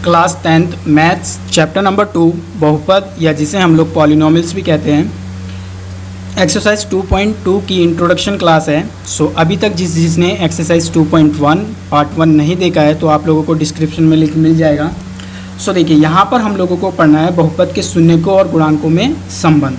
Class 10th maths chapter number 2 बहुपद या जिसे हम लोग पॉलिनोमियल्स भी कहते हैं, एक्सरसाइज 2.2 की इंट्रोडक्शन क्लास है। सो अभी तक जिसने एक्सरसाइज 2.1 पार्ट 1 नहीं देखा है तो आप लोगों को डिस्क्रिप्शन में लिंक मिल जाएगा। सो देखिए यहाँ पर हम लोगों को पढ़ना है बहुपद के शून्यकों और गुणांकों में संबंध।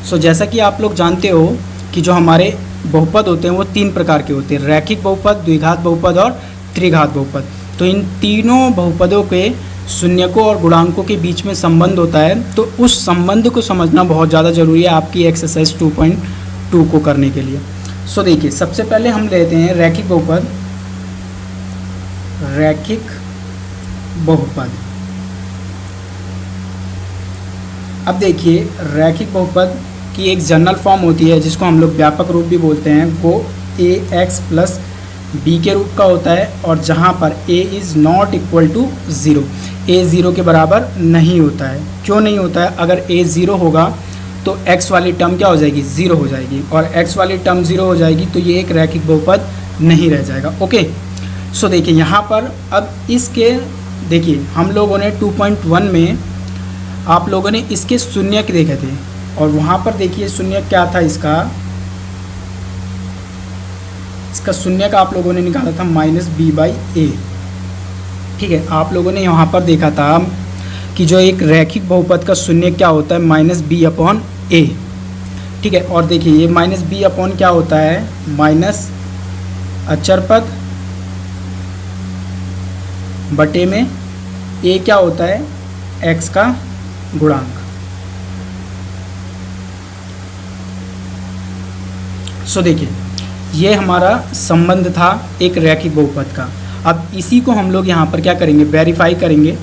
सो जैसा कि आप लोग जानते हो कि जो हमारे बहुपद होते हैं वो 3 प्रकार के होते हैं, रैखिक बहुपद, द्विघात बहुपद और त्रिघात बहुपद। तो इन तीनों बहुपदों के शून्यकों और गुणांकों के बीच में संबंध होता है, तो उस संबंध को समझना बहुत ज़्यादा ज़रूरी है आपकी एक्सरसाइज 2.2 को करने के लिए। सो देखिए सबसे पहले हम लेते हैं रैखिक बहुपद। रैखिक बहुपद, अब देखिए रैखिक बहुपद की एक जनरल फॉर्म होती है जिसको हम लोग व्यापक रूप भी बोलते हैं, वो ax प्लस b के रूप का होता है, और जहाँ पर a is not equal to 0, a 0 के बराबर नहीं होता है। क्यों नहीं होता है? अगर a 0 होगा तो x वाली टर्म क्या हो जाएगी? 0 हो जाएगी, और x वाली टर्म 0 हो जाएगी तो ये एक रैखिक बहुपद नहीं रह जाएगा। ओके, सो देखिए यहाँ पर अब इसके देखिए हम लोगों ने 2.1 में आप लोगों ने इसके शून्यक देखे थे, और वहाँ पर देखिए शून्यक क्या था इसका शून्यक आप लोगों ने निकाला था -b/a। ठीक है, आप लोगों ने यहाँ पर देखा था कि जो एक रैखिक बहुपद का शून्यक क्या होता है? -b/a। ठीक है, और देखिए ये -b/ क्या होता है? माइनस अचर पद बटे में a क्या होता है? x का गुणांक। सो देखिए ये हमारा संबंध था एक रैखिक बहुपद का। अब इसी को हम लोग यहाँ पर क्या करेंगे? वेरीफाई करेंगे।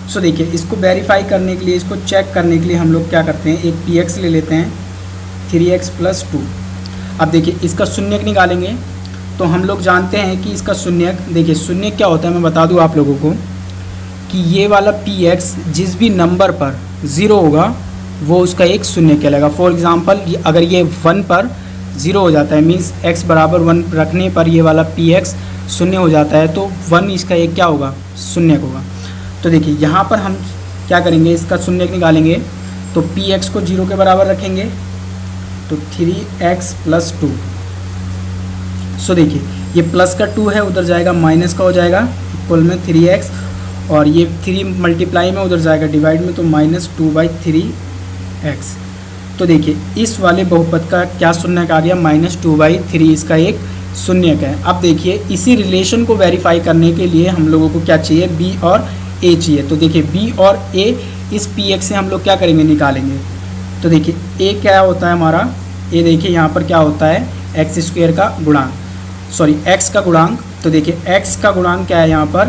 सो देखिए इसको वेरीफाई करने के लिए, इसको चेक करने के लिए हम लोग क्या करते हैं, एक px ले लेते हैं 3x + 2। अब देखिए इसका शून्यक निकालेंगे तो हम लोग जानते हैं कि इसका शून्यक, देखिए शून्यक क्या होता है मैं बता दूँ आप लोगों को कि ये वाला px जिस भी नंबर पर 0 होगा वो उसका एक शून्यक कहलाएगा। फॉर एग्ज़ाम्पल अगर ये 1 पर 0 हो जाता है, मीन्स x बराबर 1 रखने पर ये वाला px 0 हो जाता है, तो 1 इसका एक क्या होगा? शून्यक होगा। तो देखिए यहाँ पर हम क्या करेंगे, इसका शून्यक निकालेंगे तो px को 0 के बराबर रखेंगे तो 3x + 2। सो देखिए ये प्लस का 2 है, उधर जाएगा माइनस का हो जाएगा, इक्वल में 3x, और ये 3 मल्टीप्लाई में उधर जाएगा डिवाइड में, तो -2/3x। तो देखिए इस वाले बहुपद का क्या शून्यक आ गया? -2/3 इसका एक शून्यक है। अब देखिए इसी रिलेशन को वेरीफाई करने के लिए हम लोगों को क्या चाहिए? b और a चाहिए। तो देखिए b और a इस px से हम लोग क्या करेंगे? निकालेंगे। तो देखिए a क्या होता है हमारा? a देखिए यहाँ पर क्या होता है? x² का गुणांक, सॉरी x का गुणांक। तो देखिए x का गुणांक क्या है यहाँ पर?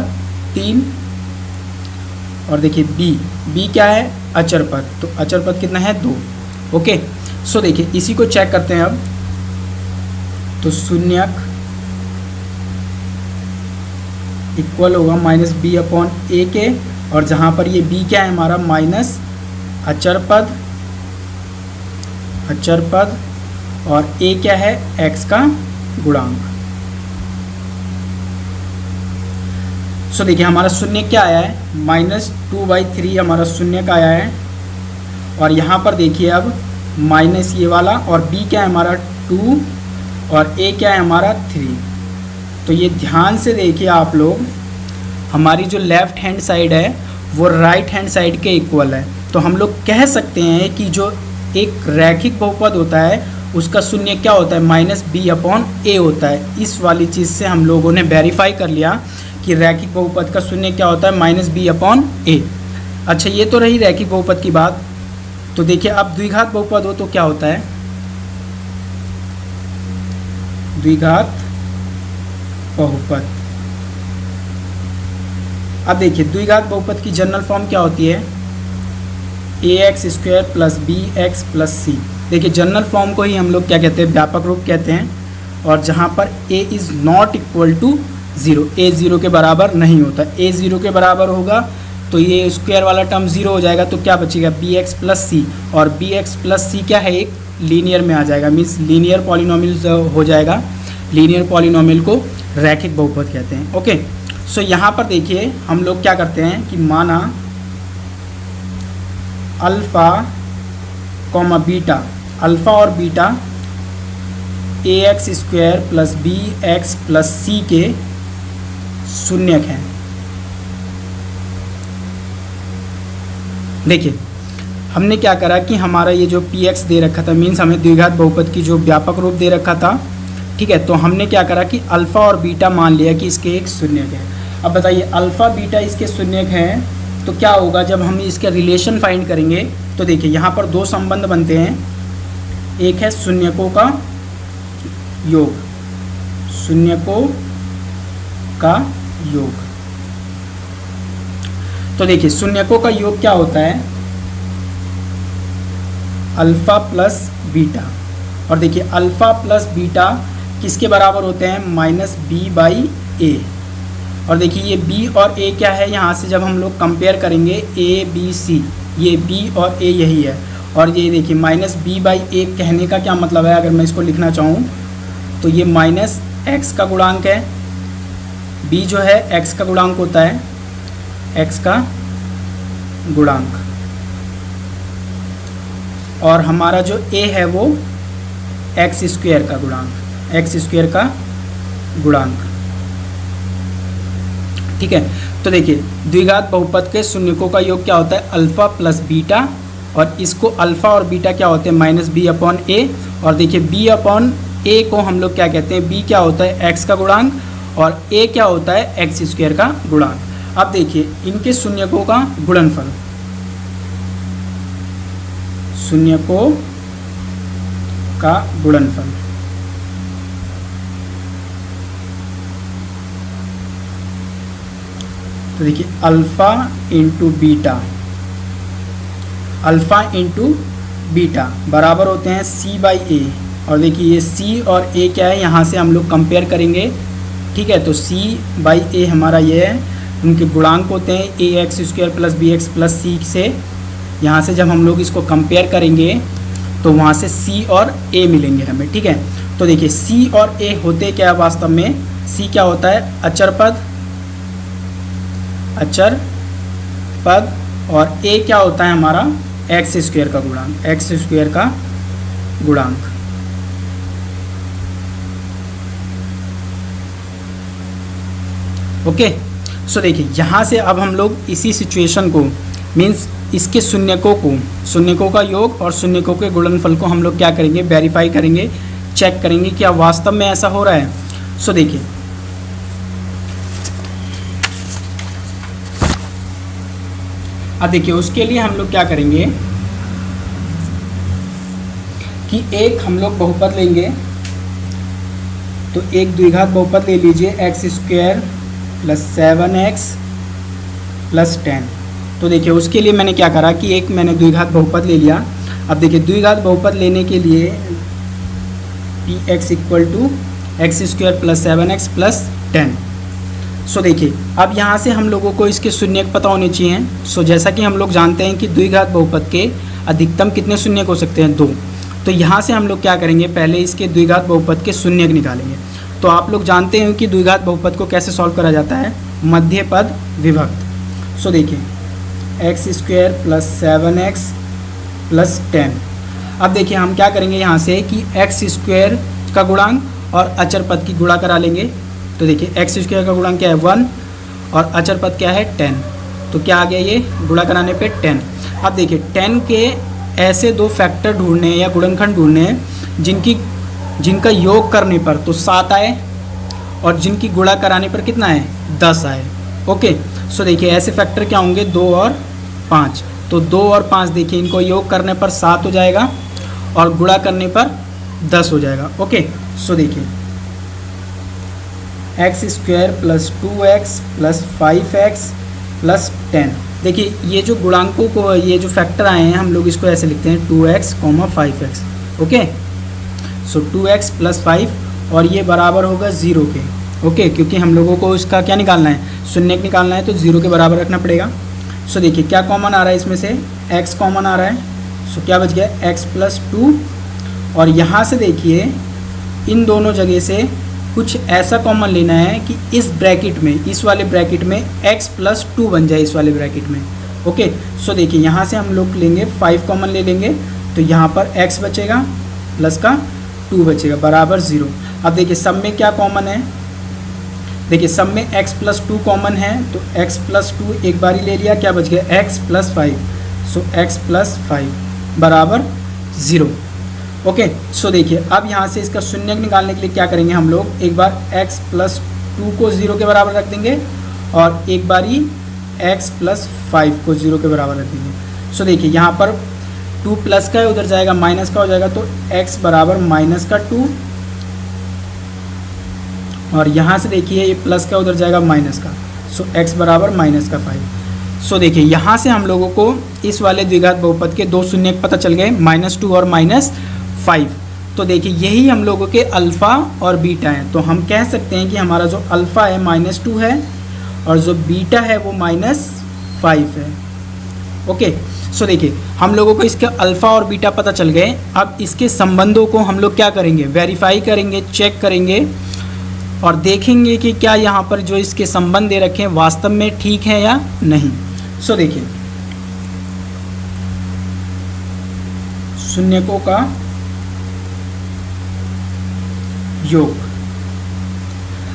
3, और देखिए b क्या है? अचर पद। तो अचर पद कितना है? 2। ओके, सो देखिए इसी को चेक करते हैं अब। तो शून्यक इक्वल होगा -b/a के, और जहाँ पर ये b क्या है हमारा? माइनस अचर पद, और a क्या है? x का गुणांक। सो देखिए हमारा शून्यक क्या आया है? -2/3 हमारा शून्यक आया है, और यहाँ पर देखिए अब माइनस ये वाला, और b क्या है हमारा? 2, और a क्या है हमारा? 3। तो ये ध्यान से देखिए आप लोग, हमारी जो लेफ़्ट हैंड साइड है वो राइट हैंड साइड के इक्वल है। तो हम लोग कह सकते हैं कि जो एक रैखिक बहुपद होता है उसका शून्य क्या होता है? -b/a होता है। इस वाली चीज़ से हम लोगों ने वेरीफाई कर लिया कि रैखिक बहुपद का शून्य क्या होता है? -b/a। अच्छा, ये तो रही रैखिक बहुपद की बात। तो देखिए अब द्विघात बहुपद हो तो क्या होता है? द्विघात बहुपद, अब देखिए द्विघात बहुपद की जनरल फॉर्म क्या होती है? ax² + bx + c। देखिए जनरल फॉर्म को ही हम लोग क्या कहते हैं? व्यापक रूप कहते हैं, और जहाँ पर a is not equal to 0, a 0 के बराबर नहीं होता। a 0 के बराबर होगा तो ये स्क्वायर वाला टर्म 0 हो जाएगा, तो क्या बचेगा? bx + c, और bx + c क्या है? एक लीनियर में आ जाएगा, मीन्स लीनियर पॉलिनोमियल हो जाएगा। लीनियर पॉलिनोमियल को रैखिक बहुपद कहते हैं। ओके, सो यहाँ पर देखिए हम लोग क्या करते हैं कि माना अल्फ़ा कॉमा बीटा, अल्फ़ा और beta ax² plus bx plus c के शून्यक हैं। देखिए हमने क्या करा कि हमारा ये जो px दे रखा था, मीन्स हमें द्विघात बहुपद की जो व्यापक रूप दे रखा था, ठीक है। तो हमने क्या करा कि अल्फ़ा और बीटा मान लिया कि इसके एक शून्यक है। अब बताइए अल्फ़ा बीटा इसके शून्यक हैं तो क्या होगा जब हम इसका रिलेशन फाइंड करेंगे। तो देखिए यहाँ पर दो संबंध बनते हैं, एक है शून्यकों का योग, शून्यकों का योग। तो देखिए शून्यकों का योग क्या होता है, अल्फ़ा प्लस बीटा। और देखिए अल्फ़ा प्लस बीटा किसके बराबर होते हैं, -b/a। और देखिए ये b और a क्या है, यहाँ से जब हम लोग कंपेयर करेंगे a b c, ये b और a यही है। और ये देखिए -b/a कहने का क्या मतलब है, अगर मैं इसको लिखना चाहूँ तो ये -x का गुणांक है, b जो है x का गुणांक होता है, x का गुणांक, और हमारा जो a है वो x² का गुणांक, x² का गुणांक, ठीक है। तो देखिए द्विघात बहुपद के शून्यकों का योग क्या होता है, अल्फ़ा प्लस बीटा, और इसको अल्फ़ा और बीटा क्या होते हैं, -b/a। और देखिए b/a को हम लोग क्या कहते हैं, b क्या होता है x का गुणांक और a क्या होता है x² का गुणांक। अब देखिए इनके शून्यकों का गुणनफल, शून्यकों का गुणनफल, तो देखिए alpha into beta, alpha into beta बराबर होते हैं c/a। और देखिए ये c और a क्या है, यहाँ से हम लोग कंपेयर करेंगे, ठीक है। तो c/a हमारा ये है, उनके गुणांक होते हैं ax² plus bx plus c से। यहाँ से जब हम लोग इसको कंपेयर करेंगे तो वहाँ से c और a मिलेंगे हमें, ठीक है। तो देखिए c और a होते क्या है वास्तव में, c क्या होता है अचर पद, अचर पद, और a क्या होता है हमारा x² का गुणांक, x² का गुणांक। ओके, सो देखिए यहाँ से अब हम लोग इसी सिचुएशन को, मीन्स इसके शून्यकों का योग और शून्यकों के गुणनफल को हम लोग क्या करेंगे, वेरीफाई करेंगे, चेक करेंगे क्या वास्तव में ऐसा हो रहा है। सो देखिए अब देखिए उसके लिए हम लोग क्या करेंगे कि एक हम लोग बहुपद लेंगे, तो एक द्विघात बहुपद ले लीजिए x² प्लस 7x प्लस 10। तो देखिए उसके लिए मैंने क्या करा कि एक मैंने द्विघात बहुपद ले लिया। अब देखिए द्विघात बहुपद लेने के लिए px = x² plus 7x plus 10। सो देखिए अब यहाँ से हम लोगों को इसके शून्यक पता होने चाहिए। सो जैसा कि हम लोग जानते हैं कि द्विघात बहुपद के अधिकतम कितने शून्यक हो सकते हैं, 2। तो यहाँ से हम लोग क्या करेंगे, पहले इसके द्विघात बहुपद के शून्यक निकालेंगे। तो आप लोग जानते हैं कि द्विघात बहुपद को कैसे सॉल्व करा जाता है, मध्य पद विभक्त। सो देखिए x² प्लस 7x प्लस 10। अब देखिए हम क्या करेंगे यहाँ से कि x² का गुणांक और अचर पद की गुणा करा लेंगे। तो देखिए x² का गुणांक क्या है 1 और अचर पद क्या है 10। तो क्या आ गया, ये गुणा कराने पे 10। अब देखिए 10 के ऐसे दो फैक्टर ढूंढने हैं या गुणनखंड ढूंढने हैं जिनका योग करने पर तो 7 आए और जिनकी गुणा कराने पर कितना है 10 आए। ओके, सो देखिए ऐसे फैक्टर क्या होंगे 2 और 5। तो 2 और 5 देखिए इनको योग करने पर 7 हो जाएगा और गुणा करने पर 10 हो जाएगा। ओके, सो देखिए x² plus 2x plus 5x plus 10। देखिए ये जो गुणांकों को, ये जो फैक्टर आए हैं हम लोग इसको ऐसे लिखते हैं 2x, 5x। ओके, सो 2x प्लस 5 और ये बराबर होगा 0 के। ओके, क्योंकि हम लोगों को इसका क्या निकालना है, शून्यक निकालना है, तो 0 के बराबर रखना पड़ेगा। सो देखिए क्या कॉमन आ रहा है इसमें से, x कॉमन आ रहा है। सो क्या बच गया x प्लस 2, और यहाँ से देखिए इन दोनों जगह से कुछ ऐसा कॉमन लेना है कि इस ब्रैकेट में, इस वाले ब्रैकेट में x प्लस 2 बन जाए इस वाले ब्रैकेट में। ओके, सो देखिए यहाँ से हम लोग लेंगे 5 कॉमन ले लेंगे, तो यहाँ पर x बचेगा प्लस का 2 बचेगा बराबर 0। अब देखिए सब में क्या कॉमन है, देखिए सब में x प्लस 2 कॉमन है, तो x प्लस 2 एक बार ही ले लिया, क्या बच गया x प्लस 5, सो x प्लस 5 बराबर 0। ओके, सो देखिए अब यहाँ से इसका शून्य निकालने के लिए क्या करेंगे हम लोग, एक बार x प्लस 2 को 0 के बराबर रख देंगे और एक बार ही x प्लस 5 को 0 के बराबर रख देंगे। सो देखिए यहाँ पर 2 प्लस का है, उधर जाएगा माइनस का हो जाएगा, तो x बराबर माइनस का 2 और यहाँ से देखिए ये प्लस का उधर जाएगा माइनस का, सो x बराबर माइनस का 5। सो देखिए यहाँ से हम लोगों को इस वाले द्विघात बहुपद के दो शून्य पता चल गए, -2 और -5। तो देखिए यही हम लोगों के अल्फ़ा और बीटा हैं, तो हम कह सकते हैं कि हमारा जो अल्फ़ा है -2 है और जो बीटा है वो -5 है। ओके, सो देखिए हम लोगों को इसके अल्फ़ा और बीटा पता चल गए। अब इसके संबंधों को हम लोग क्या करेंगे, वेरीफाई करेंगे, चेक करेंगे और देखेंगे कि क्या यहाँ पर जो इसके संबंध दे रखे हैं वास्तव में ठीक है या नहीं। सो देखिए शून्यकों का योग,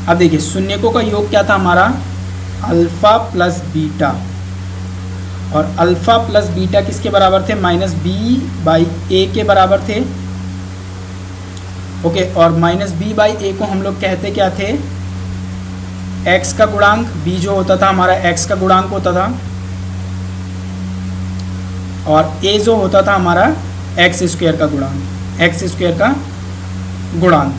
अब देखिए शून्यकों का योग क्या था हमारा, अल्फ़ा प्लस बीटा, और अल्फ़ा प्लस बीटा किसके बराबर थे, -b/a के बराबर थे। ओके, और -b/a को हम लोग कहते क्या थे, x का गुणांक, b जो होता था हमारा x का गुणांक होता था और a जो होता था हमारा x स्क्वायर का गुणांक, x स्क्वायर का गुणांक।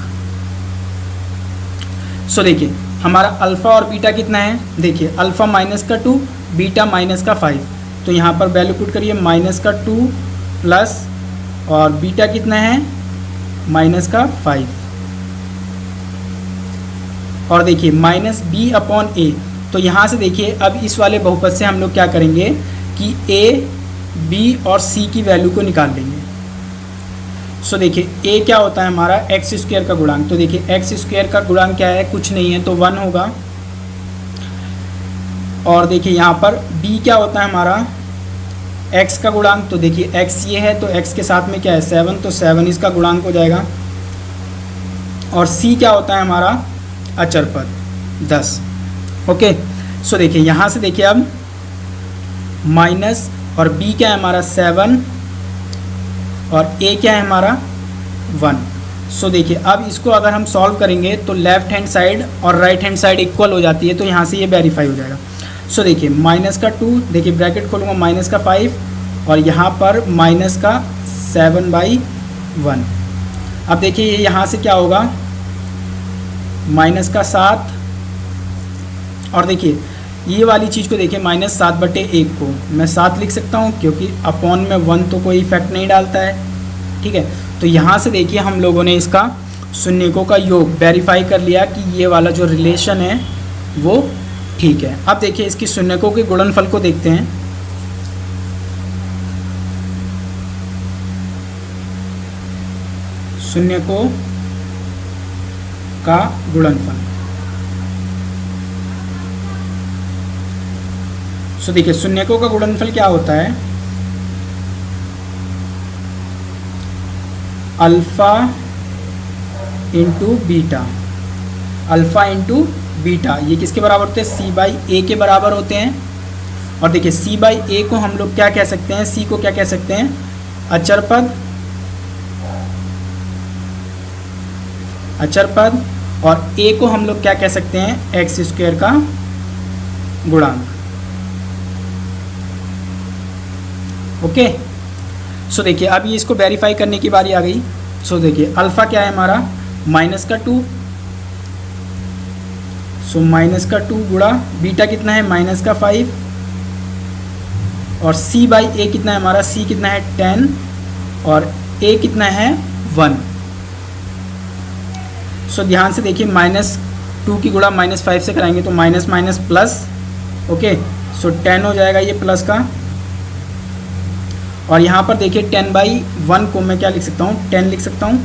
सो देखिए हमारा अल्फ़ा और बीटा कितना है, देखिए अल्फ़ा -2 बीटा -5, तो यहाँ पर वैल्यू पुट करिए -2 प्लस और बीटा कितना है -5 और देखिए -b/a। तो यहाँ से देखिए अब इस वाले बहुपद से हम लोग क्या करेंगे कि a, b और c की वैल्यू को निकाल लेंगे। सो देखिए a क्या होता है हमारा x स्क्वायर का गुणांक, तो देखिए x स्क्वायर का गुणांक क्या है, कुछ नहीं है, तो 1 होगा। और देखिए यहाँ पर b क्या होता है हमारा x का गुणांक, तो देखिए x ये है तो x के साथ में क्या है 7, तो 7 इसका गुणांक हो जाएगा। और c क्या होता है हमारा अचर पद 10। ओके, सो देखिए यहाँ से देखिए अब माइनस और b क्या है हमारा 7 और a क्या है हमारा 1। सो देखिए अब इसको अगर हम सॉल्व करेंगे तो लेफ्ट हैंड साइड और राइट हैंड साइड इक्वल हो जाती है, तो यहाँ से ये वेरीफाई हो जाएगा। सो देखिए -2, देखिए ब्रैकेट खोलूँगा -5 और यहाँ पर -7/1। अब देखिए ये यहाँ से क्या होगा -7 और देखिए ये वाली चीज़ को देखिए -7/1 को मैं 7 लिख सकता हूँ क्योंकि अपॉन में 1 तो कोई इफेक्ट नहीं डालता है, ठीक है। तो यहाँ से देखिए हम लोगों ने इसका शून्यकों का योग वेरीफाई कर लिया कि ये वाला जो रिलेशन है वो ठीक है। अब देखिए इसकी शून्यकों के गुणनफल को देखते हैं। शून्यकों का गुणनफल, सो देखिए शून्यकों का गुणनफल क्या होता है, alpha into beta, alpha into beta ये किसके बराबर होते हैं, c/a के बराबर होते हैं। और देखिए c/a को हम लोग क्या कह सकते हैं, c को क्या कह सकते हैं अचर पद, और a को हम लोग क्या कह सकते हैं x स्क्वायर का गुणांक। ओके, सो देखिए अब ये इसको वेरीफाई करने की बारी आ गई। सो देखिए अल्फ़ा क्या है हमारा -2, सो -2 गुणा बीटा कितना है -5 और c/a कितना है हमारा, c कितना है 10 और a कितना है 1। सो ध्यान से देखिए -2 की गुणा -5 से कराएंगे तो माइनस माइनस प्लस। ओके, सो 10 हो जाएगा ये प्लस का। और यहाँ पर देखिए 10/1 को मैं क्या लिख सकता हूँ 10 लिख सकता हूँ।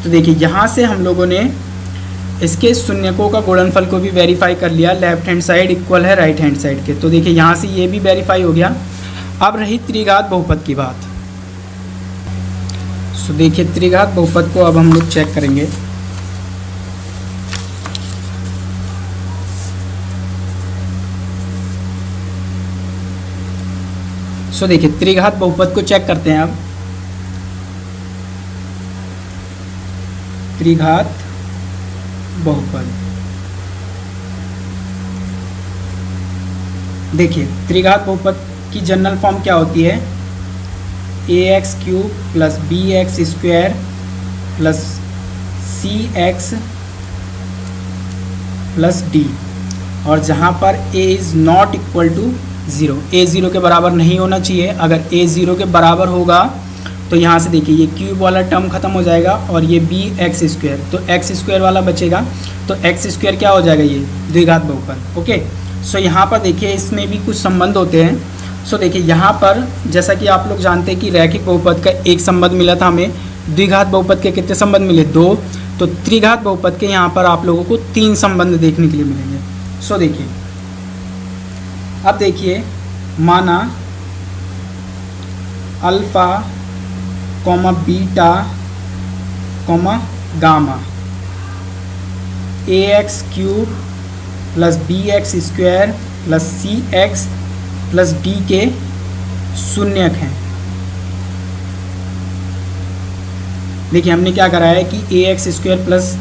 तो देखिए यहाँ से हम लोगों ने इसके शून्यकों का गुणनफल को भी वेरीफाई कर लिया, लेफ्ट हैंड साइड इक्वल है राइट हैंड साइड के। तो देखिए यहाँ से ये भी वेरीफाई हो गया। अब रही त्रिघात बहुपद की बात। सो देखिए त्रिघात बहुपद को अब हम लोग चेक करेंगे। सो देखिए त्रिघात बहुपद को चेक करते हैं अब। त्रिघात बहुपद, देखिए त्रिघात बहुपद की जनरल फॉर्म क्या होती है, ax³ plus bx² plus cx plus d, और जहाँ पर a is not equal to 0, a 0 के बराबर नहीं होना चाहिए। अगर a 0 के बराबर होगा तो यहाँ से देखिए ये क्यूब वाला टर्म खत्म हो जाएगा और ये bx², तो x² वाला बचेगा। तो x² क्या हो जाएगा, ये द्विघात बहुपद। ओके, सो यहाँ पर देखिए इसमें भी कुछ संबंध होते हैं। सो देखिए यहाँ पर जैसा कि आप लोग जानते हैं कि रैखिक बहुपद का एक संबंध मिला था हमें, द्विघात बहुपद के कितने संबंध मिले, 2। तो त्रिघात बहुपद के यहाँ पर आप लोगों को 3 संबंध देखने के लिए मिलेंगे। सो देखिए अब देखिए, माना alpha comma beta comma gamma ax³ plus bx² plus cx plus d के शून्यक हैं। देखिए हमने क्या करा है कि ax² plus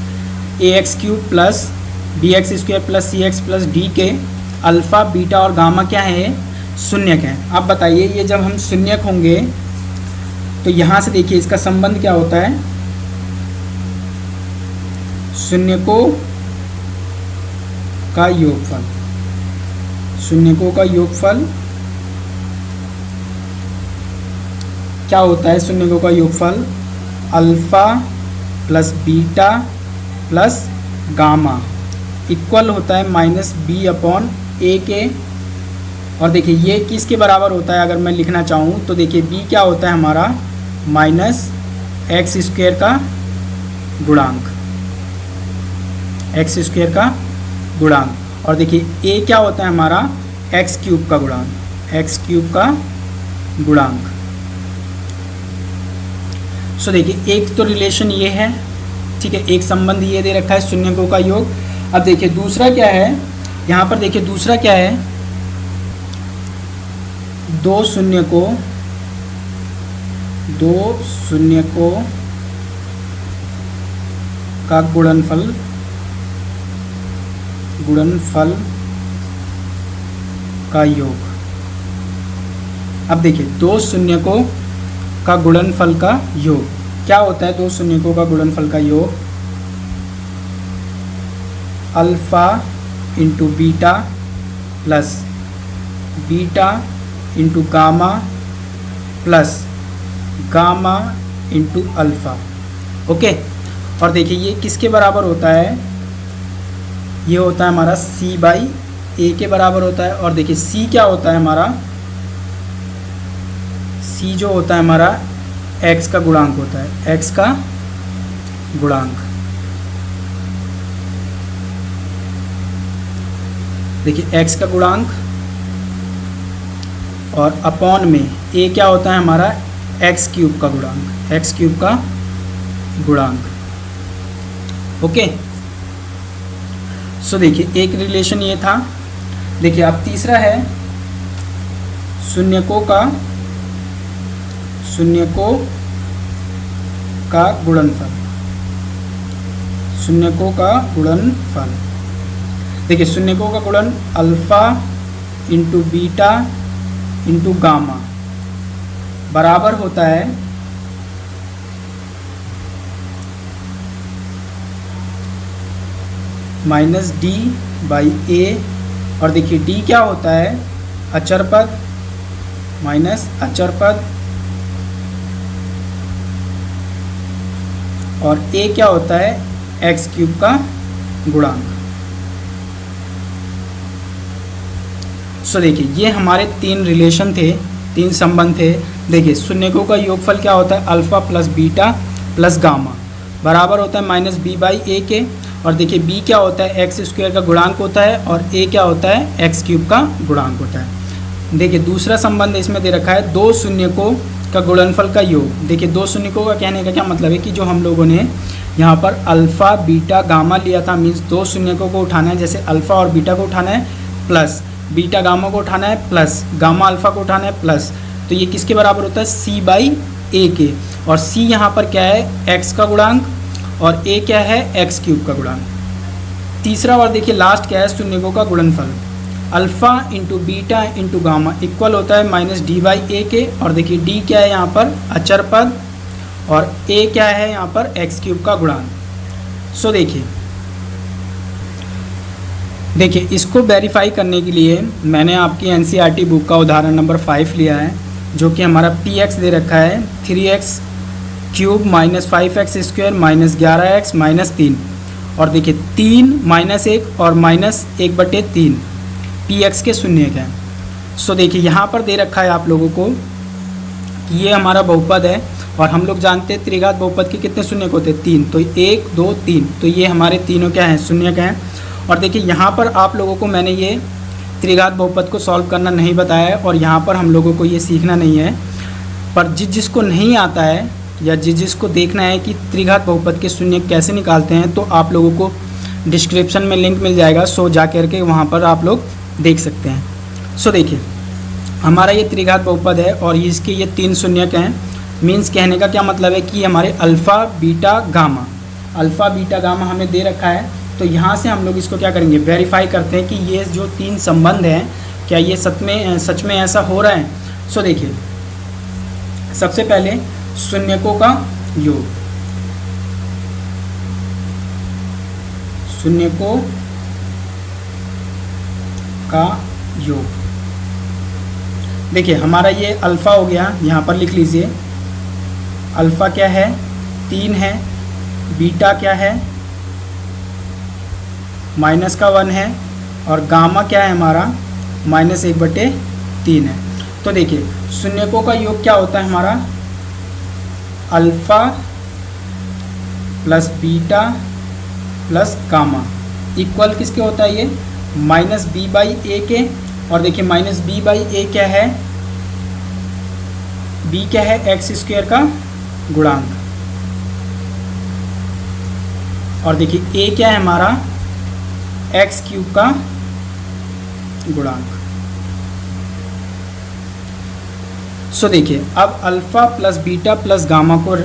ax³ plus bx² plus cx plus d के अल्फ़ा बीटा और गामा क्या है, शून्यक हैं। अब बताइए ये जब हम शून्यक होंगे तो यहाँ से देखिए इसका संबंध क्या होता है, शून्यकों का योगफल। शून्यकों का योगफल क्या होता है, शून्यकों का योगफल alpha plus beta plus gamma equal होता है -b/a के। और देखिए ये किसके बराबर होता है, अगर मैं लिखना चाहूँ तो देखिए b क्या होता है हमारा, -x² का गुणांक, x² का गुणांक। और देखिए a क्या होता है हमारा, x³ का गुणांक, x³ का गुणांक। सो देखिए एक तो रिलेशन ये है, ठीक है, एक संबंध ये दे रखा है शून्यकों का योग। अब देखिए दूसरा क्या है, यहाँ पर देखिए दूसरा क्या है, दो शून्यकों का गुणनफल का योग। अब देखिए दो शून्यकों का गुणनफल का योग क्या होता है, दो शून्यकों का गुणनफल का योग alpha into beta plus beta into gamma plus gamma into alpha. Okay, और देखिए ये किसके बराबर होता है, ये होता है हमारा c/a के बराबर होता है। और देखिए c क्या होता है हमारा, c जो होता है हमारा x का गुणांक होता है, x का गुणांक। देखिए x का गुणांक और अपॉन में a क्या होता है हमारा, x³ का गुणांक, x³ का गुणांक। ओके, सो देखिए एक रिलेशन ये था। देखिए अब तीसरा है शून्यकों का गुणनफल, शून्यकों का गुणनफल। देखिए शून्यकों का गुणन alpha into beta into gamma बराबर होता है -d/a। और देखिए d क्या होता है, अचर पद माइनस अचर पद, और a क्या होता है, x³ का गुणांक। सो देखिए ये हमारे 3 रिलेशन थे, 3 संबंध थे। देखिए शून्यकों का योगफल क्या होता है, alpha plus beta plus gamma बराबर होता है -b/a के। और देखिए b क्या होता है, एक्स स्क्वायर का गुणांक होता है, और a क्या होता है, एक्स क्यूब का गुणांक होता है। देखिए दूसरा संबंध इसमें दे रखा है दो शून्यकों का गुणनफल का योग। देखिए दो शून्यकों का कहने का क्या मतलब है कि जो हम लोगों ने यहाँ पर अल्फ़ा बीटा गामा लिया था, मीन्स दो शून्यकों को उठाना है, जैसे अल्फ़ा और बीटा को उठाना है प्लस बीटा गामा को उठाना है प्लस गामा अल्फ़ा को उठाना है प्लस, तो ये किसके बराबर होता है, c/a के। और c यहाँ पर क्या है, x का गुणांक, और a क्या है, एक्स क्यूब का गुणांक। तीसरा और देखिए लास्ट क्या है, शून्यकों का गुणनफल alpha into beta into gamma equal होता है -d/a के। और देखिए d क्या है यहाँ पर, अचर पद, और a क्या है यहाँ पर, एक्स क्यूब का गुणांक। सो देखिए इसको वेरीफाई करने के लिए मैंने आपकी NCERT बुक का उदाहरण नंबर 5 लिया है, जो कि हमारा px दे रखा है 3x cube -5x square -11x -3, और देखिए 3 -1 और -1/3 px के शून्यक हैं। सो देखिए यहाँ पर दे रखा है आप लोगों को कि ये हमारा बहुपद है, और हम लोग जानते हैं त्रिघात बहुपद के कितने शून्यक होते हैं, 3, तो 1 2 3, तो ये हमारे तीनों क्या हैं, शून्यक हैं। और देखिए यहाँ पर आप लोगों को मैंने ये त्रिघात बहुपद को सॉल्व करना नहीं बताया है, और यहाँ पर हम लोगों को ये सीखना नहीं है, पर जिसको नहीं आता है या जिसको देखना है कि त्रिघात बहुपद के शून्यक कैसे निकालते हैं, तो आप लोगों को डिस्क्रिप्शन में लिंक मिल जाएगा, सो जा करके वहाँ पर आप लोग देख सकते हैं। सो देखिए हमारा ये त्रिघात बहुपद है और इसके ये 3 शून्यक हैं। मीन्स कहने का क्या मतलब है कि हमारे अल्फ़ा बीटा गामा हमें दे रखा है, तो यहाँ से हम लोग इसको क्या करेंगे, वेरीफाई करते हैं कि ये जो 3 संबंध हैं क्या ये सच में ऐसा हो रहा है। सो देखिए सबसे पहले शून्यकों का योग, शून्यकों का योग। देखिए हमारा ये अल्फ़ा हो गया, यहाँ पर लिख लीजिए अल्फ़ा क्या है, 3 है, बीटा क्या है, -1 है, और गामा क्या है हमारा -1/3 है। तो देखिए शून्यकों का योग क्या होता है हमारा, alpha plus beta plus gamma equal किसके होता है, ये -b/a के। और देखिए -b/a क्या है, b क्या है, एक्स स्क्वायर का गुणांक, और देखिए a क्या है हमारा, एक्स क्यूब का गुणांक। सो देखिए अब alpha plus beta plus gamma को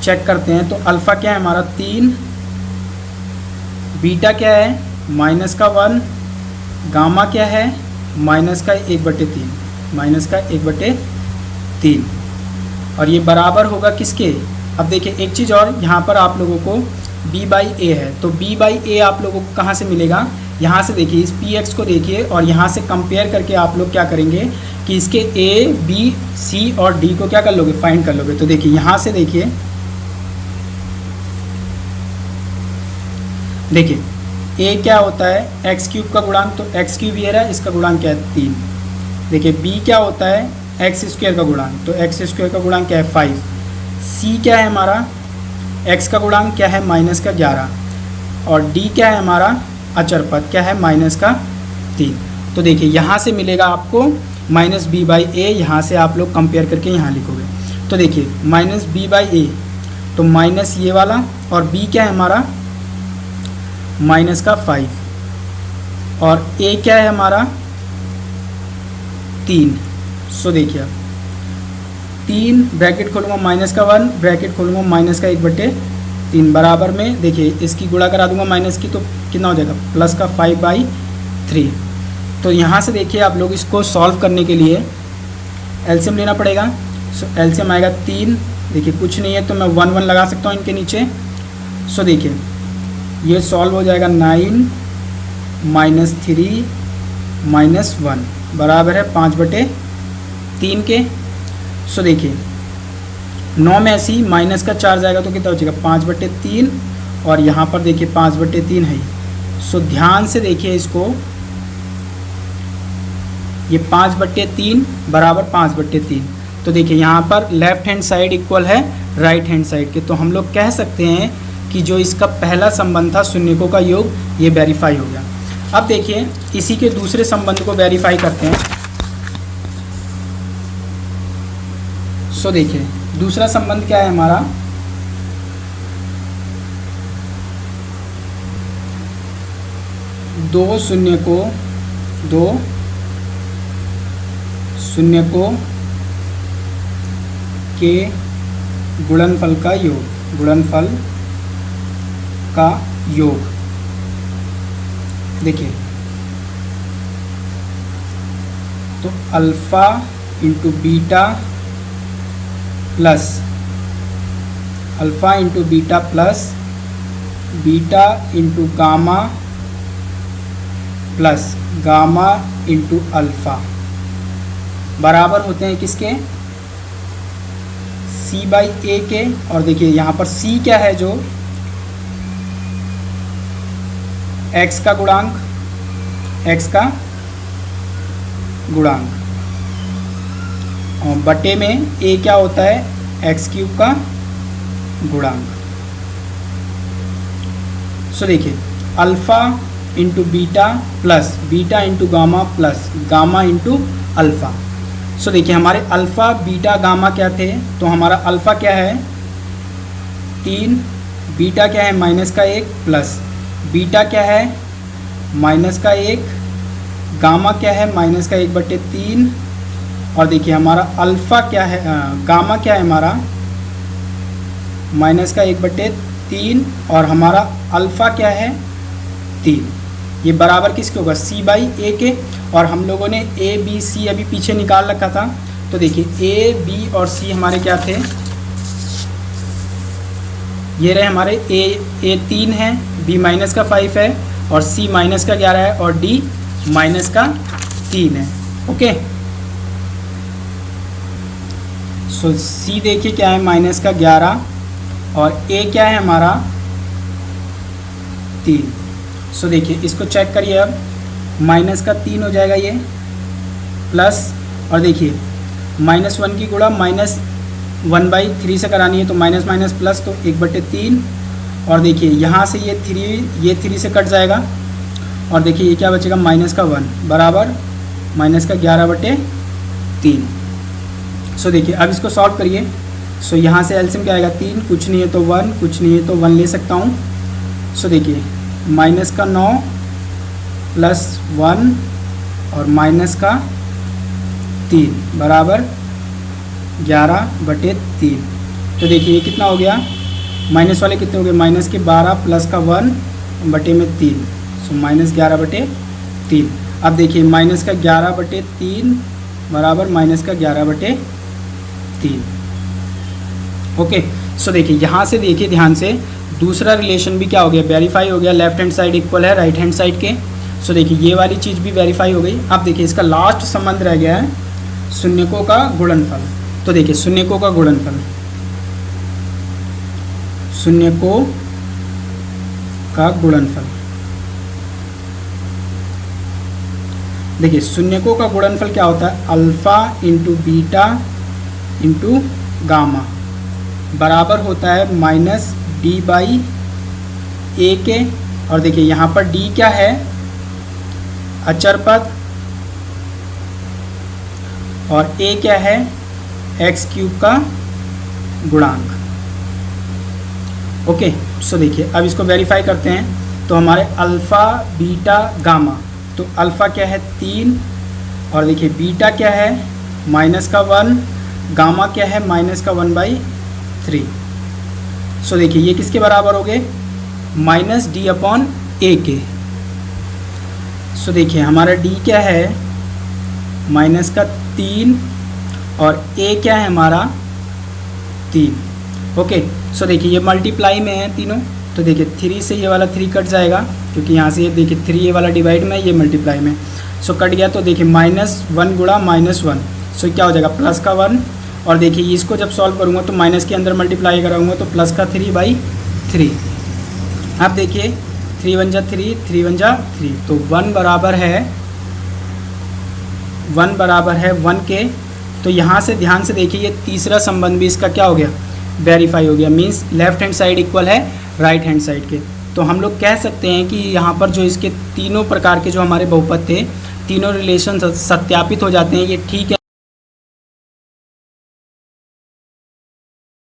चेक करते हैं, तो अल्फ़ा क्या है हमारा 3, बीटा क्या है -1, गामा क्या है -1/3, और ये बराबर होगा किसके। अब देखिए एक चीज़ और, यहाँ पर आप लोगों को b/a है, तो b/a आप लोगों को कहाँ से मिलेगा, यहाँ से देखिए इस px को देखिए, और यहाँ से कंपेयर करके आप लोग क्या करेंगे कि इसके a b c और d को क्या कर लोगे, फाइंड कर लोगे। तो देखिए यहाँ से देखिए a क्या होता है, एक्स क्यूब का गुणांक, तो एक्स क्यूब ये रहा, इसका गुणांक क्या है 3। देखिए b क्या होता है, एक्स स्क्वायर का गुणांक, तो एक्स स्क्वायर का गुणांक क्या है 5। c क्या है हमारा, x का गुणांक क्या है -11, और d क्या है हमारा अचर पद क्या है -3। तो देखिए यहाँ से मिलेगा आपको -b/a, यहाँ से आप लोग कंपेयर करके यहाँ लिखोगे। तो देखिए -b/a, तो माइनस ये वाला, और b क्या है हमारा -5, और a क्या है हमारा 3। सो देखिए 3 ब्रैकेट खोलूँगा -1 ब्रैकेट खोलूँगा -1/3 बराबर में, देखिए इसकी गुणा करा दूंगा माइनस की, तो कितना हो जाएगा +5/3। तो यहाँ से देखिए आप लोग इसको सॉल्व करने के लिए एलसीएम लेना पड़ेगा। सो एलसीएम आएगा 3, देखिए कुछ नहीं है तो मैं 1 1 लगा सकता हूँ इनके नीचे। सो देखिए ये सॉल्व हो जाएगा 9 -3 -1 बराबर है 5/3 के। सो देखिए 9 में ऐसी माइनस का 4 जाएगा तो कितना हो जाएगा 5/3, और यहाँ पर देखिए 5/3 है। सो ध्यान से देखिए इसको, ये 5/3 बराबर 5/3। तो देखिए यहाँ पर लेफ्ट हैंड साइड इक्वल है राइट हैंड साइड के, तो हम लोग कह सकते हैं कि जो इसका पहला संबंध था शून्यकों का योग, ये वेरीफाई हो गया। अब देखिए इसी के दूसरे संबंध को वेरीफाई करते हैं। सो देखिए दूसरा संबंध क्या है हमारा, दो शून्यकों के गुणनफल का योग, देखिए तो alpha into beta plus beta into gamma plus gamma into alpha बराबर होते हैं किसके, C बाई ए के। और देखिए यहाँ पर C क्या है, जो x का गुणांक और बटे में a क्या होता है, x क्यूब का गुणांक। सो देखिए alpha into beta plus beta into gamma plus gamma into alpha. So देखिए हमारे अल्फ़ा बीटा गामा क्या थे, तो हमारा अल्फ़ा क्या है 3, बीटा क्या है -1 प्लस बीटा क्या है -1, गामा क्या है -1/3। और देखिए हमारा अल्फ़ा क्या है, गामा क्या है हमारा -1/3 और हमारा अल्फ़ा क्या है 3। ये बराबर किसके होगा, C बाई ए के। और हम लोगों ने A B C अभी पीछे निकाल रखा था, तो देखिए A B और C हमारे क्या थे, ये रहे हमारे A 3 है, B माइनस का 5 है और C माइनस का 11 है और D माइनस का 3 है। ओके सो C देखिए क्या है -11 और A क्या है हमारा 3। सो देखिए इसको चेक करिए, अब -3 हो जाएगा ये प्लस, और देखिए -1 की गुणा -1/3 से करानी है तो माइनस माइनस प्लस तो 1/3। और देखिए यहाँ से ये 3 से कट जाएगा और देखिए ये क्या बचेगा -1 बराबर -11/3। सो देखिए अब इसको सॉल्व करिए। सो यहाँ से एलसीएम क्या आएगा, 3 कुछ नहीं है तो 1, कुछ नहीं है तो 1 ले सकता हूँ। सो देखिए -9 प्लस 1 और -3 बराबर 11/3। तो देखिए ये कितना हो गया, माइनस वाले कितने हो गए, -12 प्लस का 1/3 सो -11/3। अब देखिए -11/3 बराबर -11/3। ओके सो देखिए यहाँ से देखिए ध्यान से दूसरा रिलेशन भी क्या हो गया, वेरीफाई हो गया। लेफ्ट हैंड साइड इक्वल है राइट हैंड साइड के। सो देखिए ये वाली चीज़ भी वेरीफाई हो गई। अब देखिए इसका लास्ट संबंध रह गया है शून्यकों का गुणनफल। तो देखिए शून्यकों का गुणनफल, शून्यकों का गुणनफल, देखिए शून्यकों का गुणनफल क्या होता है, alpha into beta into gamma बराबर होता है -d/a के। और देखिए यहाँ पर d क्या है, अचर पद, और a क्या है x³ का गुणांक। ओके सो देखिए अब इसको वेरीफाई करते हैं। तो हमारे अल्फ़ा बीटा गामा, तो अल्फ़ा क्या है 3 और देखिए बीटा क्या है -1, गामा क्या है -1/3। सो देखिए ये किसके बराबर हो गए, -d/a के। सो देखिए हमारा d क्या है -3 और a क्या है हमारा 3। ओके सो देखिए ये मल्टीप्लाई में है तीनों, तो देखिए 3 से ये वाला 3 कट जाएगा क्योंकि यहाँ से ये देखिए 3 ये वाला डिवाइड में, ये मल्टीप्लाई में। सो कट गया तो देखिए -1 गुणा -1 सो क्या हो जाएगा +1। और देखिए इसको जब सॉल्व करूँगा तो माइनस के अंदर मल्टीप्लाई कराऊंगा तो +3/3। अब देखिए 3 × 1 = 3, 3 × 1 = 3, तो 1 बराबर है 1 के। तो यहाँ से ध्यान से देखिए ये तीसरा संबंध भी इसका क्या हो गया, वेरीफाई हो गया, means left hand side equal है राइट हैंड साइड के। तो हम लोग कह सकते हैं कि यहाँ पर जो इसके तीनों प्रकार के जो हमारे बहुपद थे, तीनों रिलेशन सत्यापित हो जाते हैं, ये ठीक है।